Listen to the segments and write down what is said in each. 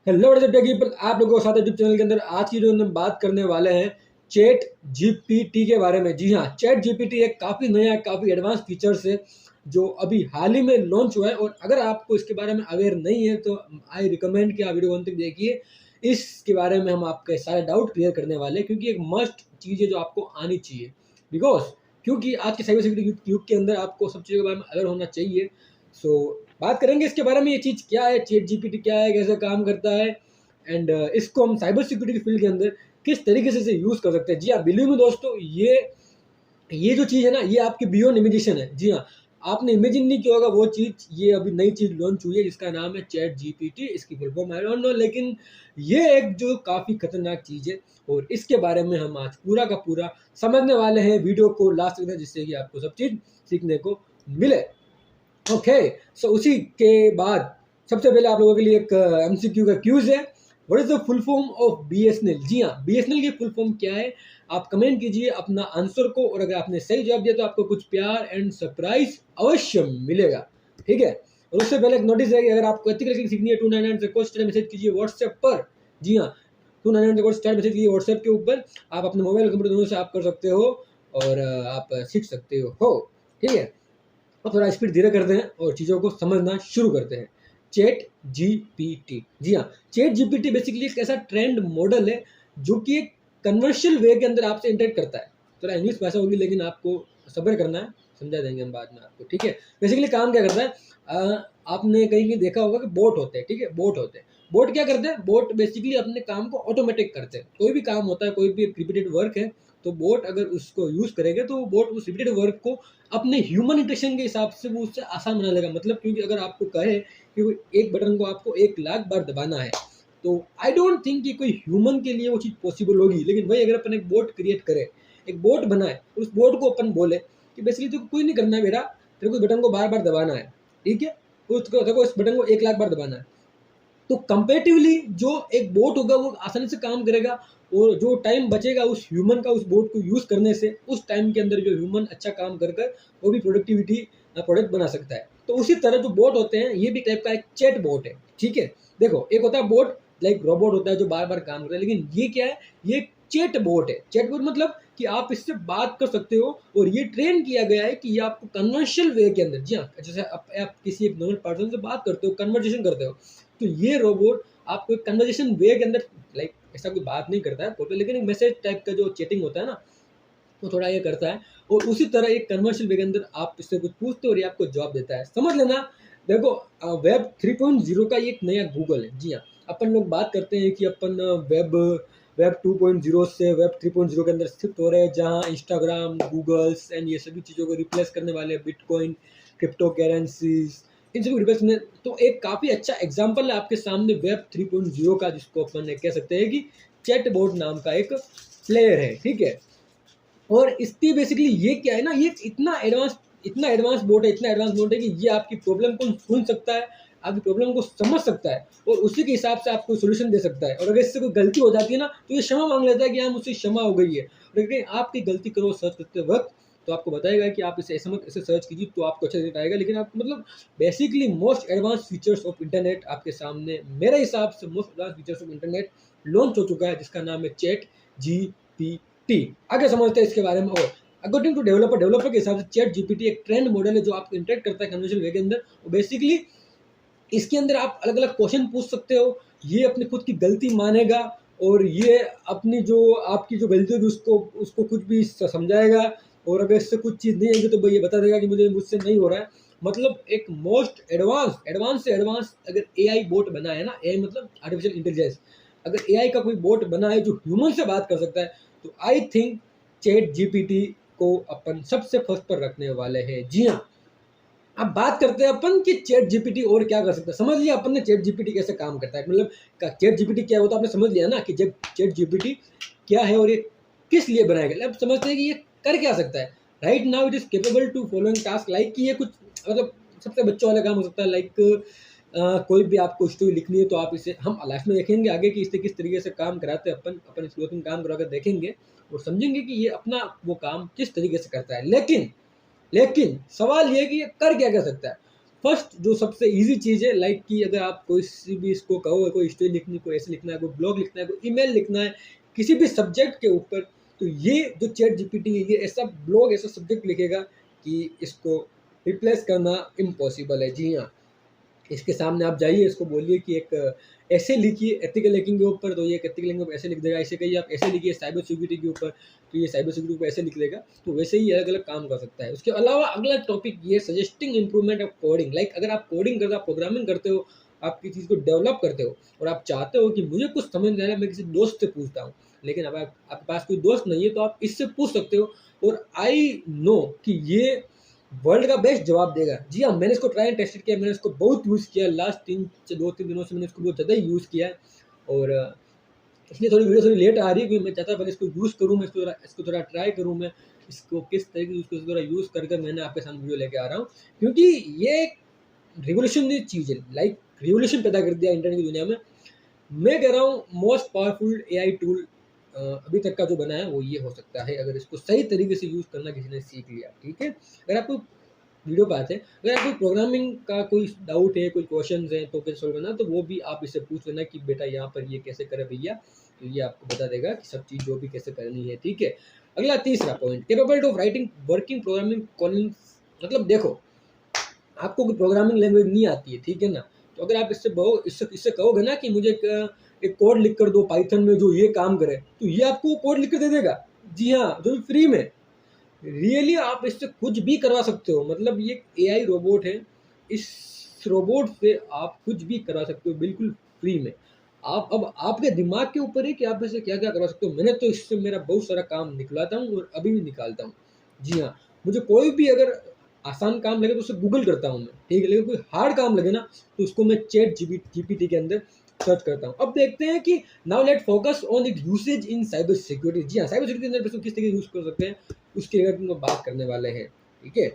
Hello people, आप लोगों के साथ यूट्यूब चैनल के अंदर आज की जो हम बात करने वाले हैं चैट जीपीटी के बारे में। जी हाँ, चैट जीपीटी एक काफ़ी नया, काफ़ी एडवांस फीचर्स है जो अभी हाल ही में लॉन्च हुआ है। और अगर आपको इसके बारे में अवेयर नहीं है तो आई रिकमेंड कि आप वीडियो अंत तक देखिए। इसके बारे में हम आपके सारे डाउट क्लियर करने वाले हैं, क्योंकि एक मस्ट चीज़ है जो आपको आनी चाहिए। बिकॉज क्योंकि आज के साइबर सिक्योरिटी युग के अंदर आपको सब चीज़ों के बारे में अवेयर होना चाहिए। सो बात करेंगे इसके बारे में, ये चीज़ क्या है, चैट जीपीटी क्या है, कैसे काम करता है, एंड इसको हम साइबर सिक्योरिटी फील्ड के अंदर किस तरीके से इसे यूज़ कर सकते हैं। जी हाँ, बिलीव में दोस्तों, ये जो चीज़ है ना, ये आपकी बियॉन्ड इमेजिनेशन है। जी हाँ, आपने इमेजिन नहीं किया होगा वो चीज़। ये अभी नई चीज़ लॉन्च हुई है जिसका नाम है चैट जीपीटी। इसकी full form I don't know, लेकिन ये एक जो काफ़ी खतरनाक चीज़ है और इसके बारे में हम आज पूरा का पूरा समझने वाले हैं। वीडियो को लास्ट तक, जिससे कि आपको सब चीज़ सीखने को मिले। ओके, सो उसी के बाद सबसे पहले आप लोगों के लिए एक एमसीक्यू का क्यूज है। What is the full form of BSNL? जी हाँ, बीएसएनएल की फुल फॉर्म क्या है? आप कमेंट कीजिए अपना आंसर को, और अगर आपने सही जवाब दिया तो आपको कुछ प्यार एंड सरप्राइज अवश्य मिलेगा। ठीक है, और उससे पहले एक नोटिस है कि अगर आपको एथिकल सीखनी है 299 से कोर्स मैसेज कीजिए व्हाट्सएप पर। जी हाँ, 299 से कोर्स मैसेज कीजिए व्हाट्सएप के ऊपर। आप अपने मोबाइल और कंप्यूटर दोनों से आप कर सकते हो और आप सीख सकते हो। ठीक है, अब थोड़ा स्पीड धीरे करते हैं और चीज़ों को समझना शुरू करते हैं। चैट जीपीटी, जी हाँ, चैट जीपीटी बेसिकली एक ऐसा ट्रेंड मॉडल है जो कि एक कन्वर्शियल वे के अंदर आपसे इंटरेक्ट करता है। थोड़ा इंग्लिश भाषा होगी लेकिन आपको सब्र करना है, समझा देंगे हम बाद में आपको। ठीक है, बेसिकली काम क्या करता है, आपने कहीं कहीं देखा होगा कि बोट होते हैं। ठीक है, बोट होते हैं। बोट क्या करते हैं? बोट बेसिकली अपने काम को ऑटोमेटिक करते हैं। कोई भी काम होता है, कोई भी रिपीटेड वर्क है, तो बोट अगर उसको यूज़ करेंगे तो बोट उस रिपीटेड वर्क को अपने ह्यूमन इंटरेक्शन के हिसाब से वो उससे आसान बना लेगा। मतलब क्योंकि अगर आपको कहे कि एक बटन को आपको 1 लाख बार दबाना है, तो आई डोंट थिंक कि कोई ह्यूमन के लिए वो चीज़ पॉसिबल होगी। लेकिन वही अगर अपन एक बोट क्रिएट करें, एक बोट बनाए, उस बोट को अपन बोले कि बेसिकली तो कोई नहीं करना है बेटा, तेरे को इस बटन को बार बार दबाना है। ठीक है, उसको देखो, इस बटन को 1 लाख बार दबाना है, तो कंपेरेटिवली जो एक बोट होगा वो आसानी से काम करेगा। और जो टाइम बचेगा उस ह्यूमन का उस बोट को यूज़ करने से, उस टाइम के अंदर जो ह्यूमन अच्छा काम कर कर वो भी प्रोडक्टिविटी प्रोडक्ट बना सकता है। तो उसी तरह जो बोट होते हैं, ये भी टाइप का एक चैट बोट है। ठीक है, देखो, एक होता है बोट, लाइक रोबोट होता है जो बार बार काम करता है, लेकिन ये क्या है, ये चैट बोट है। चैट बोट मतलब कि आप इससे बात कर सकते हो, और ये ट्रेन किया गया है कि ये आपको कन्वर्शियल वे के अंदर, जी हाँ, जैसे आप किसी एक नॉर्मल पर्सन से बात करते हो, कन्वर्सेशन करते हो, तो ये रोबोट आपको एक कन्वर्सेशन वे के अंदर, लाइक ऐसा कोई बात नहीं करता है फोटो, लेकिन एक मैसेज टाइप का जो चैटिंग होता है ना, वो थोड़ा ये करता है। और उसी तरह एक कन्वर्सेशन वे के अंदर आप इससे कुछ पूछते हो और ये आपको जवाब देता है। समझ लेना। देखो, वेब 3.0 का ये एक नया गूगल है। जी हाँ, अपन लोग बात करते हैं कि अपन वेब वेब 2.0 से वेब 3.0 के अंदर शिफ्ट हो रहे हैं, जहाँ इंस्टाग्राम, गूगल्स एंड ये सभी चीज़ों को रिप्लेस करने वाले बिटकॉइन, क्रिप्टो करेंसीज, इन सभी रिप्लेस में। तो एक काफ़ी अच्छा एग्जाम्पल है आपके सामने वेब 3.0 का, जिसको अपन कह सकते हैं कि चैट बोट नाम का एक प्लेयर है। ठीक है, और इसकी बेसिकली ये क्या है ना, ये इतना एडवांस बोट है, इतना एडवांस बोट है कि ये आपकी प्रॉब्लम को सुन सकता है, आपकी प्रॉब्लम को समझ सकता है, और उसी के हिसाब से आपको सोल्यूशन दे सकता है। और अगर इससे कोई गलती हो जाती है ना, तो ये क्षमा मांग लेता है कि हाँ, मुझसे क्षमा हो गई है। और अगर आपकी गलती करो सर्च करते वक्त, तो आपको बताएगा कि आप इसे ऐसे मत ऐसे सर्च कीजिए, तो आपको अच्छा रिजल्ट आएगा। लेकिन आपको मतलब basically most advance features of internet आपके सामने, मेरे हिसाब से most advance features of internet launch हो चुका है, जिसका नाम है चैट जीपीटी। आगे समझते हैं इसके बारे में। और अकॉर्डिंग टू डेवलपर के हिसाब से चैट जीपीटी एक ट्रेंड मॉडल है जो आपको इंटरेक्ट करता है कन्वर्सेशन वे के अंदर। और बेसिकली इसके अंदर आप अलग अलग क्वेश्चन पूछ सकते हो, ये अपनी खुद की गलती मानेगा, और ये अपनी जो आपकी जो गलती होगी उसको उसको कुछ भी समझाएगा। और अगर इससे कुछ चीज़ नहीं आएगी तो भाई ये बता देगा कि मुझसे नहीं हो रहा है। मतलब एक मोस्ट एडवांस से एडवांस अगर एआई बोट बना है ना, एआई मतलब आर्टिफिशियल इंटेलिजेंस, अगर एआई का कोई बोट बना है जो ह्यूमन से बात कर सकता है, तो आई थिंक चैट जीपीटी को अपन सबसे फर्स्ट पर रखने वाले हैं। जी हाँ, अब बात करते हैं अपन कि चैट जीपीटी और क्या कर सकता है। समझ लिया अपन ने चैट जीपीटी कैसे काम करता है, मतलब चैट जीपीटी क्या है वो तो आपने समझ लिया ना कि चैट जीपीटी क्या है और ये किस लिए बनाया गया। अब समझते हैं कि ये कर क्या सकता है। Right now it is capable to following task, like कि ये कुछ मतलब सबसे बच्चों वाला काम हो सकता है। लाइक कोई भी आपको स्टोरी लिखनी है तो आप इसे, हम लाइफ में देखेंगे आगे कि इससे किस तरीके से काम कराते हैं अपन इस 2-3 काम करा कर देखेंगे और समझेंगे कि ये अपना वो काम किस तरीके से करता है। लेकिन सवाल ये है कि ये कर क्या सकता है। फर्स्ट जो सबसे इजी चीज़ है, लाइक कि अगर आप कोई सी भी इसको कहो, कोई स्टोरी लिखनी, कोई ऐसे लिखना है, कोई ब्लॉग लिखना है, कोई ईमेल लिखना है किसी भी सब्जेक्ट के ऊपर, तो ये जो चैट जीपीटी है ये ऐसा ब्लॉग, ऐसा सब्जेक्ट लिखेगा कि इसको रिप्लेस करना इम्पॉसिबल है। जी हाँ, इसके सामने आप जाइए, इसको बोलिए कि एक ऐसे लिखिए एथिकल हैकिंग के ऊपर, तो ये एक एथिकल हैकिंग के ऊपर ऐसे लिख देगा। ऐसे कहिए आप ऐसे लिखिए साइबर सिक्योरिटी के ऊपर, तो ये साइबर सिक्योरिटी के ऊपर ऐसे लिख देगा। तो वैसे ही अलग अलग काम कर सकता है। उसके अलावा अगला टॉपिक ये suggesting improvement of coding. Like अगर आप कोडिंग करते हो, आप प्रोग्रामिंग करते हो, आप किसी चीज़ को डेवलप करते हो और आप चाहते हो कि मुझे कुछ समझ नहीं आ रहा है, मैं किसी दोस्त से पूछता हूँ, लेकिन अब आपके पास कोई दोस्त नहीं है, तो आप इससे पूछ सकते हो और आई नो कि ये वर्ल्ड का बेस्ट जवाब देगा। जी हाँ, मैंने इसको ट्राई एंड टेस्टेड किया, मैंने इसको बहुत यूज़ किया, लास्ट 2-3 दिनों से मैंने इसको बहुत ज़्यादा ही यूज़ किया है। और इसलिए थोड़ी वीडियो थोड़ी लेट आ रही है, क्योंकि मैं चाहता पहले इसको यूज़ करूँ, मैं इसको थोड़ा ट्राई करूँ, मैं इसको किस तरीके से इसको थोड़ा यूज़ करके मैंने आपके सामने वीडियो लेके आ रहा हूँ, क्योंकि ये एक रिवोल्यूशनरी चीज़ है, लाइक रिवोल्यूशन पैदा कर दिया इंटरनेट की दुनिया में। मैं कह रहा हूँ मोस्ट पावरफुल एआई टूल अभी तक का जो बना है वो ये हो सकता है, अगर इसको सही तरीके से यूज़ करना किसी ने सीख लिया। ठीक है, अगर आपको वीडियो पे आते हैं, अगर आपको प्रोग्रामिंग का कोई डाउट है, कोई क्वेश्चन है, तो कैसे सोल्व करना, तो वो भी आप इससे पूछ लेना कि बेटा यहाँ पर ये कैसे करें भैया, तो ये आपको बता देगा कि सब चीज़ जो भी कैसे करनी है। ठीक है, अगला तीसरा point, capability of writing working programming calling. मतलब देखो, आपको कोई प्रोग्रामिंग लैंग्वेज नहीं आती है, ठीक है ना, तो अगर आप इससे कहोगे ना कि मुझे एक कोड लिख कर दो पाइथन में जो ये काम करे, तो ये आपको कोड लिख कर दे देगा। जी हाँ, जो फ्री में। रियली आप इससे कुछ भी करवा सकते हो, मतलब ये एआई रोबोट है, इस रोबोट से आप कुछ भी करवा सकते हो बिल्कुल फ्री में। आप अब आपके दिमाग के ऊपर है कि आप इससे क्या क्या करवा सकते हो। मैंने तो इससे मेरा बहुत सारा काम निकलाता हूँ और अभी भी निकालता हूँ। जी हाँ, मुझे कोई भी अगर आसान काम लगे तो उसे गूगल करता हूँ मैं, ठीक है, लेकिन कोई हार्ड काम लगे ना, तो उसको मैं चैट जीपीटी के अंदर सर्च करता हूँ। अब देखते हैं कि now let focus on it usage in cyber security. जी हाँ, साइबर सिक्योरिटी के अंदर इसको किस तरीके यूज कर सकते हैं, उसके रिगार्डिंग में बात करने वाले हैं। ठीक है,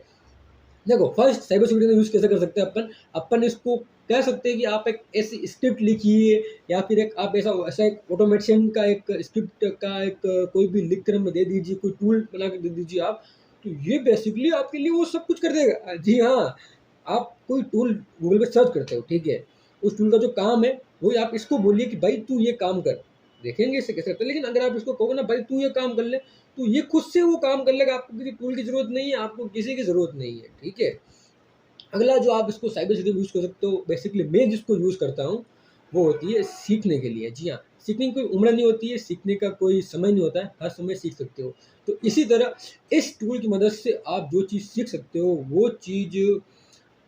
देखो फर्स्ट साइबर सिक्योरिटी में यूज कैसे कर सकते हैं अपन इसको कह सकते हैं कि आप एक ऐसी स्क्रिप्ट लिखिए, या फिर एक आप ऐसा ऐसा एक ऑटोमेशन का एक स्क्रिप्ट का एक कोई भी लिख कर हमें दे दीजिए, कोई टूल बना कर दे दीजिए आप, तो ये बेसिकली आपके लिए वो सब कुछ कर देगा। जी हाँ, आप कोई टूल गूगल पे सर्च करते हो, ठीक है, उस टूल का जो काम है वही आप इसको बोलिए कि भाई तू ये काम कर, देखेंगे इससे कैसे करते हैं। लेकिन अगर आप इसको कहोगे ना भाई तू ये काम कर ले, तो ये खुद से वो काम कर लेगा, आपको किसी टूल की जरूरत नहीं है, आपको किसी की जरूरत नहीं है। ठीक है, अगला जो आप इसको साइबर सिक्योरिटी यूज कर सकते हो, बेसिकली मैं जिसको यूज करता हूँ वो होती है सीखने के लिए। जी हाँ, सीखने की कोई उम्र नहीं होती है, सीखने का कोई समय नहीं होता है, हर समय सीख सकते हो। तो इसी तरह इस टूल की मदद से आप जो चीज़ सीख सकते हो वो चीज़,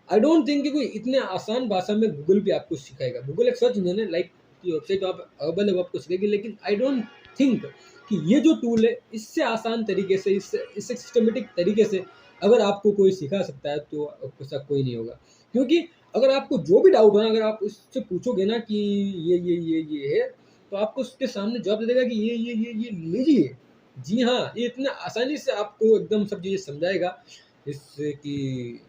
आई डोंट थिंक कि कोई इतने आसान भाषा में गूगल भी आपको सिखाएगा। गूगल एक सर्च इंजन है, लाइक की वेबसाइट आप अवेलेबल है वो आपको सिखाएगी, लेकिन आई डोंट थिंक कि ये जो टूल है इससे आसान तरीके से, इससे सिस्टमेटिक तरीके से अगर आपको कोई सिखा सकता है, तो आपको ऐसा कोई नहीं होगा। क्योंकि अगर आपको जो भी डाउट हो ना, अगर आप उससे पूछोगे ना कि ये है, तो आपको उसके सामने जवाब दे देगा कि ये लीजिए। जी हाँ, ये इतना आसानी से आपको एकदम सब चीज़ें समझाएगा, इससे कि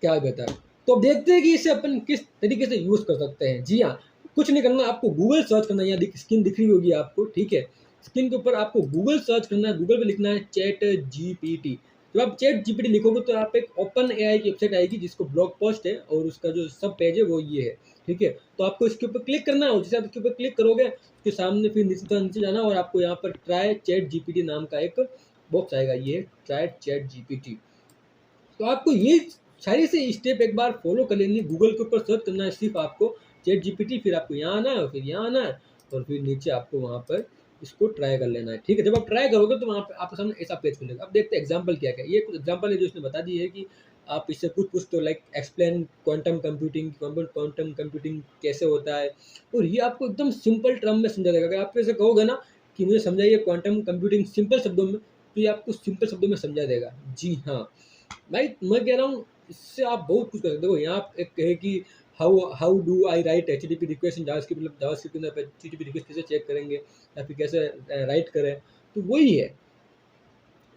क्या बता। तो अब देखते हैं कि इसे अपन किस तरीके से यूज़ कर सकते हैं। जी हाँ, कुछ नहीं करना, आपको गूगल सर्च करना है, यहाँ स्क्रीन दिख रही होगी आपको, ठीक है, स्क्रीन के ऊपर आपको गूगल सर्च करना है, गूगल पे लिखना है चैट जीपीटी। जब आप चैट जीपीटी लिखोगे तो आप एक ओपन एआई की वेबसाइट आएगी जिसको ब्लॉग पोस्ट है, और उसका जो सब पेज है वो ये है। ठीक है, तो आपको इसके ऊपर क्लिक करना है, और जैसे आप इसके ऊपर क्लिक करोगे उसके सामने फिर नीचे जाना, और आपको यहाँ पर ट्राई चैट जीपीटी नाम का एक बॉक्स आएगा, ये ट्राई चैट जीपीटी। तो आपको ये सारी से स्टेप एक बार फॉलो कर लेनी, गूगल के ऊपर सर्च करना है सिर्फ आपको चैट जीपीटी, फिर आपको यहाँ आना है और फिर यहाँ आना है, और फिर नीचे आपको वहाँ पर इसको ट्राई कर लेना है। ठीक है, जब आप ट्राई करोगे तो वहाँ पे आपके सामने ऐसा पेज खुलेगा। अब देखते हैं एग्जाम्पल क्या क्या है। ये कुछ एग्जाम्पल है जो इसने बता दी है कि आप इससे कुछ पूछ तो like explain quantum computing, quantum computing कैसे होता है, और ये आपको एकदम सिंपल टर्म में समझा देगा। अगर आप ऐसे कहोगे ना कि मुझे समझाइए क्वांटम कंप्यूटिंग सिंपल शब्दों में, तो ये आपको सिंपल शब्दों में समझा देगा। जी हाँ भाई, मैं कह रहा हूँ इससे आप बहुत कुछ कर सकते हो। देखो यहाँ एक है कि how how do I right HTTP request in JavaScript, मतलब जावास्क्रिप्ट के अंदर एचटीटीपी रिक्वेस्ट कैसे चेक करेंगे या फिर कैसे राइट करें, तो वही है।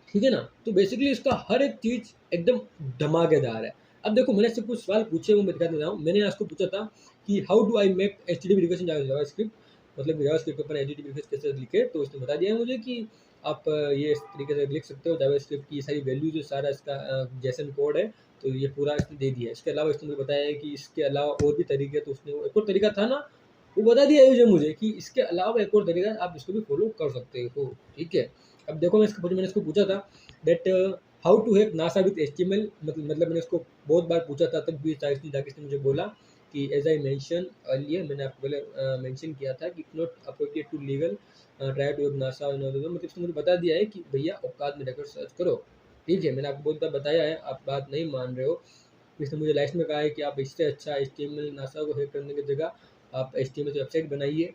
ठीक है ना, तो बेसिकली इसका हर एक चीज़ एकदम धमाकेदार है। अब देखो मैंने इससे कुछ सवाल पूछे, वो मैं दिखा देता हूँ। मैंने इसको पूछा था कि how do I make HTTP request in JavaScript, मतलब जावास्क्रिप्ट के ऊपर एचटीटीपी रिक्वेस्ट कैसे लिखे, तो उसने बता दिया है मुझे कि आप ये इस तरीके से लिख सकते हो। जावास्क्रिप्ट की सारी वैल्यूज, सारा इसका जैसन कोड है, तो ये पूरा इसने दे दिया है। इसके अलावा इसने मुझे बताया है कि इसके अलावा और भी तरीके, तो उसने एक और तरीका था ना, वो बता दिया है मुझे कि इसके अलावा एक और तरीका आप इसको भी फॉलो कर सकते हो, ठीक है। अब देखो मैंने इसको पूछा था that how to hack NASA with HTML, मतलब मैंने इसको बहुत बार पूछा था, तब भी जाके इसने मुझे बोला कि एज आई मेंशन अर्लियर, मैंने आपको पहले मेंशन किया था कि not appropriate to legal try to hack NASA, मतलब इसने मुझे बता दिया है कि भैया औकात में रहकर सर्च करो, ठीक है। मैंने आपको बहुत बार बताया है, आप बात नहीं मान रहे हो। इसने मुझे लास्ट में कहा है कि आप इससे अच्छा एचटीएमएल नासा को हैक करने की जगह आप एचटीएमएल से वेबसाइट बनाइए,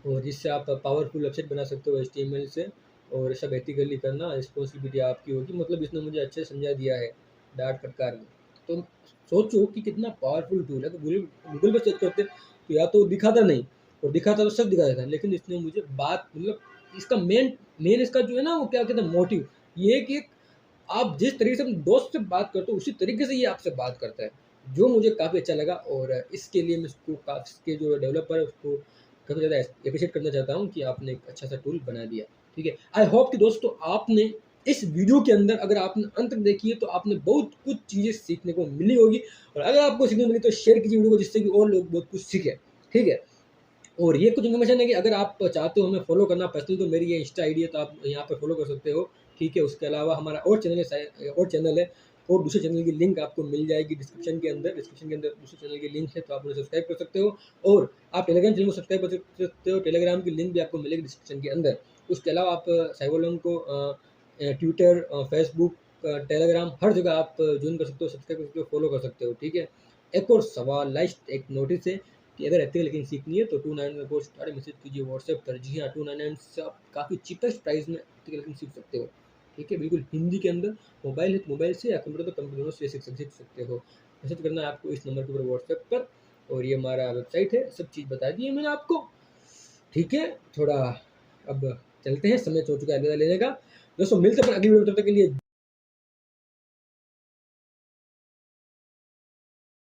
और जिससे आप पावरफुल वेबसाइट बना सकते हो एचटीएमएल से, और सब एथिकली करना, रिस्पॉन्सिबिलिटी आपकी होगी। मतलब इसने मुझे अच्छे से समझा दिया है डांट फटकार में। तो सोचो कि कितना पावरफुल टूल है। तो गूगल पे सर्च करते तो या तो दिखाता नहीं, और दिखाता तो सब दिखा देता, लेकिन इसने मुझे बात, मतलब इसका मेन इसका जो है ना, वो क्या कहते हैं, मोटिव ये है कि आप जिस तरीके से अपने दोस्त से बात करते हो उसी तरीके से ये आपसे बात करता है, जो मुझे काफ़ी अच्छा लगा। और इसके लिए मैं इसको इसके जो डेवलपर है उसको काफ़ी ज़्यादा एप्रिशिएट करना चाहता हूँ कि आपने एक अच्छा सा टूल बना दिया, ठीक है। आई होप कि दोस्तों आपने इस वीडियो के अंदर, अगर आपने अंत तक देखी है तो आपने बहुत कुछ चीज़ें सीखने को मिली होगी, और अगर आपको सीखने को मिली तो शेयर कीजिए वीडियो को, जिससे कि और लोग बहुत कुछ सीखें, ठीक है। और ये कुछ इन्फॉर्मेशन है कि अगर आप चाहते हो हमें फॉलो करना पर्सनली, तो मेरी ये इंस्टा आईडी है, तो आप यहाँ पे फॉलो कर सकते हो, ठीक है। उसके अलावा हमारा और चैनल है, और दूसरे चैनल की लिंक आपको मिल जाएगी डिस्क्रिप्शन के अंदर। दूसरे चैनल की लिंक है, तो आप उन्हें सब्सक्राइब कर सकते हो, और आप टेलीग्राम चैनल को सब्सक्राइब कर सकते हो। टेलीग्राम की लिंक भी आपको मिलेगी डिस्क्रिप्शन के अंदर। उसके अलावा आप साइबोलॉन को ट्विटर, फेसबुक, टेलीग्राम, हर जगह आप ज्वाइन कर सकते हो, सब्सक्राइब कर सकते हो, फॉलो कर सकते हो, ठीक है। एक और सवाल, लास्ट एक नोटिस है कि अगर एथिकल हैकिंग सीखनी है तो 299 को स्टार्ट मैसेज कीजिए व्हाट्सएप पर। जी हाँ, 299 से आप काफ़ी चीपेस्ट प्राइस में एथिकल हैकिंग सीख सकते हो, ठीक है, बिल्कुल हिंदी के अंदर। मोबाइल है तो मोबाइल से, या कंप्यूटर तो कंप्यूटर से सीख सकते हो। मैसेज करना है आपको इस नंबर के ऊपर व्हाट्सएप पर, और ये हमारा वेबसाइट है, सब चीज़ बता दी है मैंने आपको, ठीक है। थोड़ा अब चलते हैं, समय हो चुका है अलविदा लेने का। दोस्तों मिलते हैं अपने अगली वीडियो में, तब तक के लिए